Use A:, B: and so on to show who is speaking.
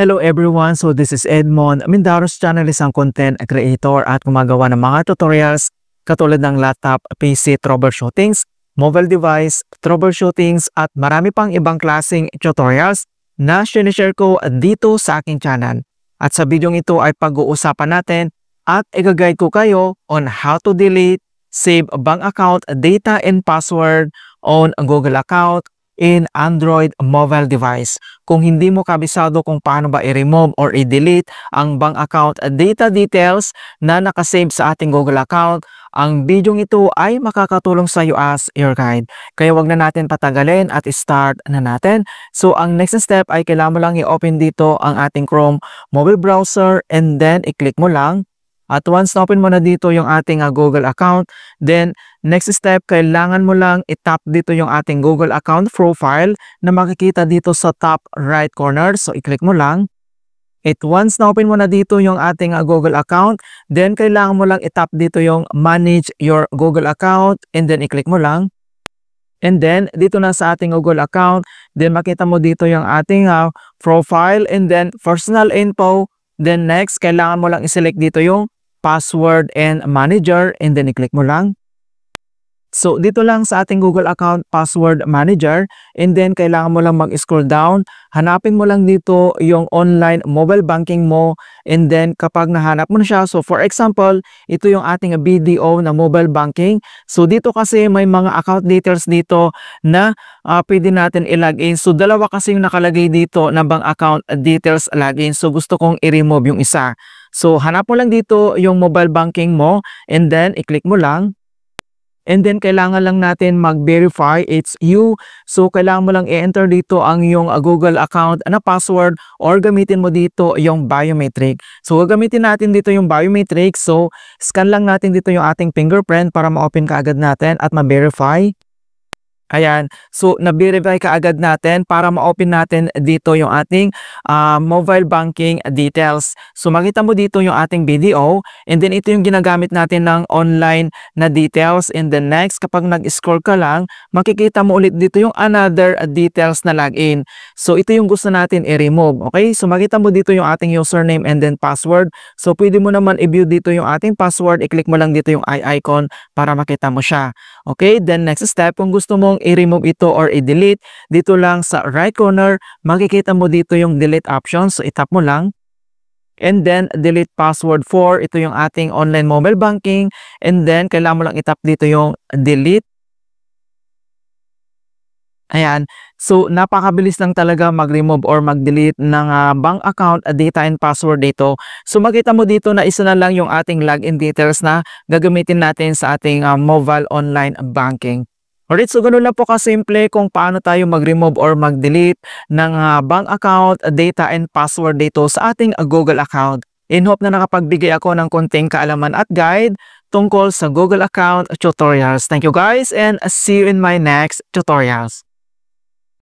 A: Hello everyone, so this is Edmond. Mindaros Channel, isang content creator at gumagawa ng mga tutorials katulad ng laptop, PC troubleshootings, mobile device troubleshootings at marami pang ibang klaseng tutorials na sinishare ko dito sa aking channel. At sa video ito ay pag-uusapan natin at i-guide ko kayo on how to delete, save bank account data and password on Google account in Android mobile device. Kung hindi mo kabisado kung paano ba i-remove or i-delete ang bank account data details na nakasave sa ating Google account, ang video ito ay makakatulong sa iyo as your guide. Kaya wag na natin patagalin at start na natin. So ang next step ay kailangan mo lang i-open dito ang ating Chrome mobile browser and then i-click mo lang. At once na-open mo na dito yung ating Google account, then next step, kailangan mo lang i-tap dito yung ating Google account profile na makikita dito sa top right corner. So i-click mo lang. At once na-open mo na dito yung ating Google account, then kailangan mo lang i-tap dito yung manage your Google account and then i-click mo lang. And then dito na sa ating Google account, then makita mo dito yung ating profile and then personal info. Then next, kailangan mo lang i-select dito yung password and manager and then i-click mo lang. So dito lang sa ating Google account password manager and then kailangan mo lang mag-scroll down. Hanapin mo lang dito yung online mobile banking mo and then kapag nahanap mo na siya, so for example, ito yung ating BDO na mobile banking. So dito kasi may mga account details dito na pwede natin i-login. So dalawa kasi yung nakalagay dito na bank account details login. So gusto kong i-remove yung isa. So hanap mo lang dito yung mobile banking mo and then i-click mo lang. And then kailangan lang natin mag-verify it's you. So kailangan mo lang i-enter dito ang yung Google account na password or gamitin mo dito yung biometric. So gagamitin natin dito yung biometric. So scan lang natin dito yung ating fingerprint para ma-open kaagad natin at ma-verify. Ayan, so na-verify kaagad natin para ma-open natin dito yung ating mobile banking details. So makita mo dito yung ating BDO and then ito yung ginagamit natin ng online na details. And then next, kapag nag-scroll ka lang, makikita mo ulit dito yung another details na login. So ito yung gusto natin i-remove. Okay, so makita mo dito yung ating username and then password. So pwede mo naman i-view dito yung ating password. I-click mo lang dito yung eye icon para makita mo siya. Okay, then next step, kung gusto mong i-remove ito or i-delete, dito lang sa right corner, makikita mo dito yung delete option. So itap mo lang. And then delete password for, ito yung ating online mobile banking. And then kailangan mo lang itap dito yung delete. Ayan. So napakabilis lang talaga mag-remove or mag-delete ng bank account data and password dito. So makita mo dito na isa na lang yung ating login details na gagamitin natin sa ating mobile online banking. Alright, so ganun lang po kasimple kung paano tayo mag-remove or mag-delete ng bank account, data and password dito sa ating Google account. In hope na nakapagbigay ako ng konting kaalaman at guide tungkol sa Google account tutorials. Thank you guys and see you in my next tutorials.